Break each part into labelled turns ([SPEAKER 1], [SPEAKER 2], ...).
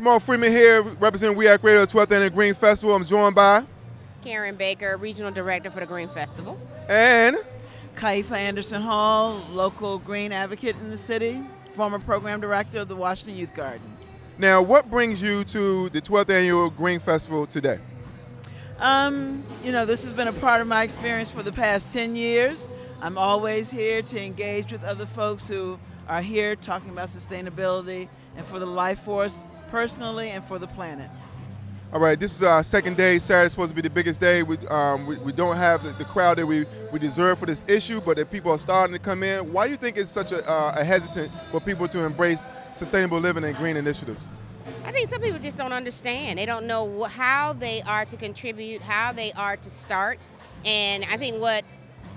[SPEAKER 1] Kamal Freeman here, representing We Act Radio 12th Annual Green Festival. I'm joined by
[SPEAKER 2] Karen Baker, Regional Director for the Green Festival.
[SPEAKER 1] and
[SPEAKER 3] Kaifa Anderson Hall, local green advocate in the city, former program director of the Washington Youth Garden.
[SPEAKER 1] now what brings you to the 12th Annual Green Festival today?
[SPEAKER 3] This has been a part of my experience for the past 10 years. I'm always here to engage with other folks who are here talking about sustainability and for the life force personally and for the planet.
[SPEAKER 1] All right, this is our second day. Saturday's supposed to be the biggest day. We don't have the crowd that we deserve for this issue, but that people are starting to come in. Why do you think it's such a hesitant for people to embrace sustainable living and green initiatives?
[SPEAKER 2] I think some people just don't understand. They don't know how they are to contribute, how they are to start. And I think what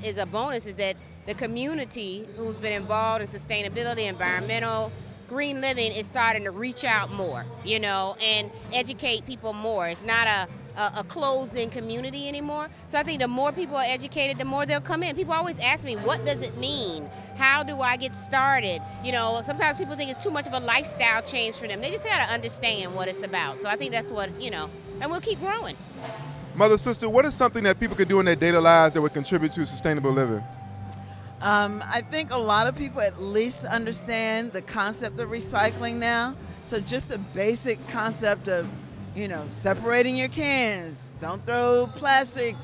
[SPEAKER 2] is a bonus is that the community who's been involved in sustainability, environmental, green living is starting to reach out more, and educate people more. It's not a closed-in community anymore. So I think the more people are educated, the more they'll come in. People always ask me, what does it mean? How do I get started? Sometimes people think it's too much of a lifestyle change for them. They just got to understand what it's about. So I think that's what, and we'll keep growing.
[SPEAKER 1] Mother, sister, what is something that people could do in their daily lives that would contribute to sustainable living?
[SPEAKER 3] I think a lot of people at least understand the concept of recycling now. So just the basic concept of, separating your cans, don't throw plastic,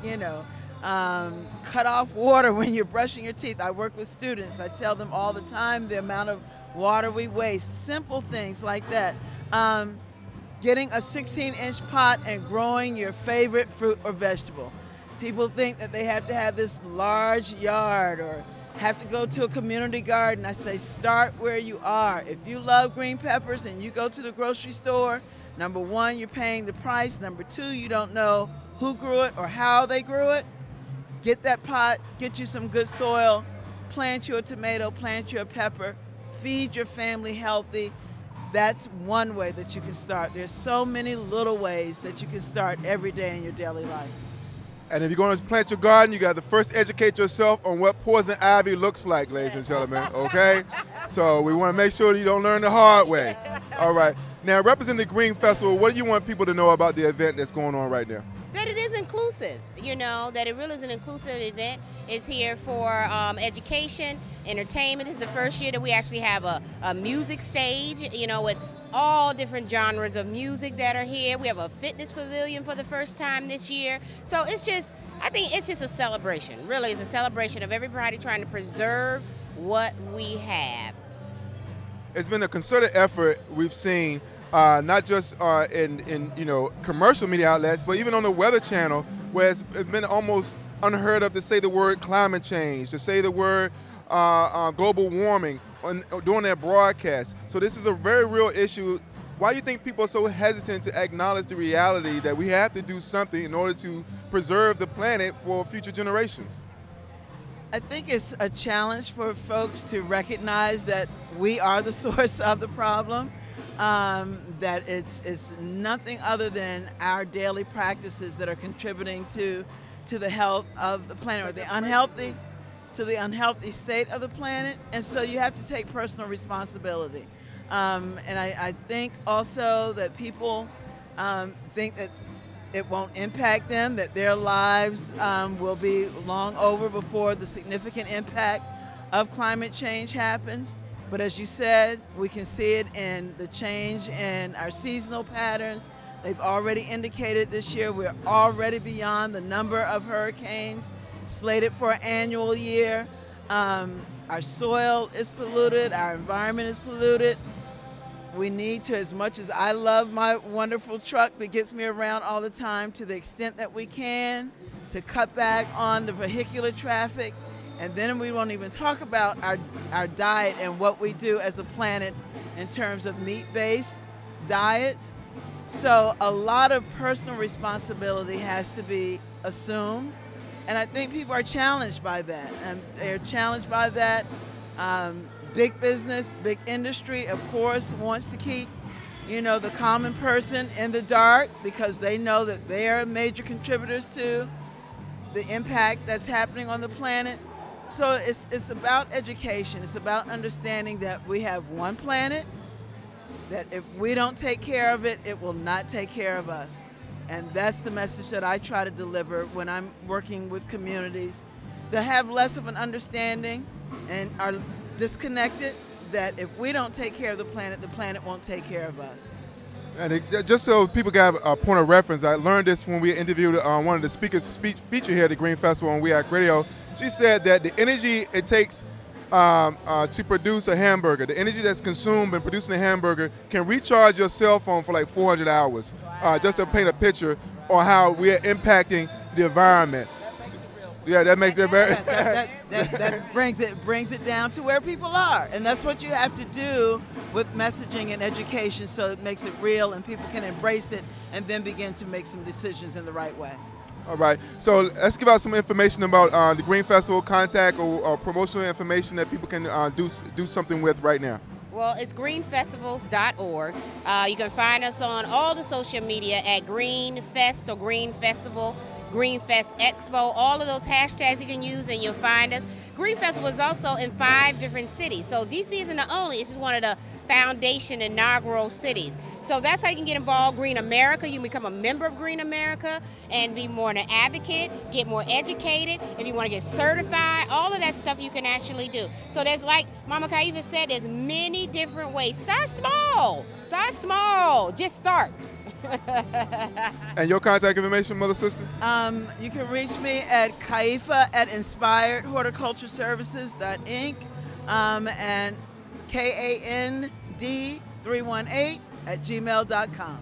[SPEAKER 3] cut off water when you're brushing your teeth. I work with students. I tell them all the time the amount of water we waste, simple things like that. Getting a 16-inch pot and growing your favorite fruit or vegetable. People think that they have to have this large yard or have to go to a community garden. I say start where you are. If you love green peppers and you go to the grocery store, number one, you're paying the price. Number two, you don't know who grew it or how they grew it. Get that pot, get you some good soil, plant you a tomato, plant you a pepper, feed your family healthy. That's one way that you can start. There's so many little ways that you can start every day in your daily life.
[SPEAKER 1] And if you're going to plant your garden, you got to first educate yourself on what poison ivy looks like, ladies and gentlemen, okay? So we want to make sure that you don't learn the hard way. All right. Now, representing the Green Festival, what do you want people to know about the event that's going on right now?
[SPEAKER 2] That it is inclusive, that it really is an inclusive event. It's here for education, entertainment. This is the first year that we actually have a music stage, with all different genres of music that are here. We have a fitness pavilion for the first time this year. So I think it's just a celebration. Really, it's a celebration of everybody trying to preserve what we have.
[SPEAKER 1] It's been a concerted effort we've seen, not just in commercial media outlets, but even on the Weather Channel, where it's been almost unheard of to say the word climate change, to say the word global warming during their broadcast. So this is a very real issue. Why do you think people are so hesitant to acknowledge the reality that we have to do something in order to preserve the planet for future generations?
[SPEAKER 3] I think it's a challenge for folks to recognize that we are the source of the problem, that it's nothing other than our daily practices that are contributing to the health of the planet, or the unhealthy state of the planet. And so you have to take personal responsibility. And I think also that people think that it won't impact them, that their lives will be long over before the significant impact of climate change happens. But as you said, we can see it in the change in our seasonal patterns. They've already indicated this year we're already beyond the number of hurricanes slated for an annual year. Our soil is polluted, our environment is polluted. We need to, as much as I love my wonderful truck that gets me around all the time, to the extent that we can, to cut back on the vehicular traffic. And then we won't even talk about our diet and what we do as a planet in terms of meat-based diets. So a lot of personal responsibility has to be assumed. And I think people are challenged by that. And they're challenged by that. Big business, big industry, of course, wants to keep, the common person in the dark because they know that they're major contributors to the impact that's happening on the planet. So it's about education. It's about understanding that we have one planet, that if we don't take care of it, it will not take care of us. And that's the message that I try to deliver when I'm working with communities that have less of an understanding and are disconnected, that if we don't take care of the planet won't take care of us.
[SPEAKER 1] And just so people got a point of reference, I learned this when we interviewed one of the speakers featured here at the Green Festival on We Act Radio. She said that the energy it takes to produce a hamburger, the energy that's consumed in producing a hamburger can recharge your cell phone for like 400 hours. Just to paint a picture on how we're impacting the environment. Yeah, that makes it very.
[SPEAKER 3] Yes, that brings it down to where people are, and that's what you have to do with messaging and education, so it makes it real and people can embrace it and then begin to make some decisions in the right way.
[SPEAKER 1] All right, so let's give out some information about the Green Festival, contact or promotional information that people can do something with right now.
[SPEAKER 2] Well, it's greenfestivals.org. You can find us on all the social media at Green Fest or Green Festival, Green Fest Expo, all of those hashtags you can use and you'll find us. Green Festival is also in 5 different cities. So DC isn't the only, it's just one of the foundation inaugural cities. So that's how you can get involved. Green America, you can become a member of Green America and be more an advocate, get more educated. If you want to get certified, all of that stuff you can actually do. So there's, like Mama Kaiva said, there's many different ways. Start small, just start.
[SPEAKER 1] And your contact information, Mother Sister?
[SPEAKER 3] You can reach me at Kaifa at inspiredhorticultureservices.inc and KAND318@gmail.com.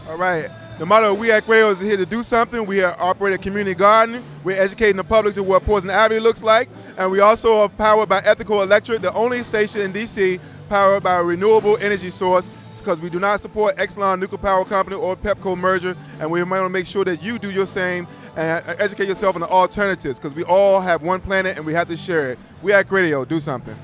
[SPEAKER 1] All right. The motto of We Act Radio is here to do something. We operate a community garden. We're educating the public to what Poison Ivy looks like. And we also are powered by Ethical Electric, the only station in D.C. powered by a renewable energy source, because we do not support Exelon Nuclear Power Company or Pepco merger, and we want to make sure that you do your same and educate yourself on the alternatives, because we all have one planet and we have to share it. We Act Radio, do something.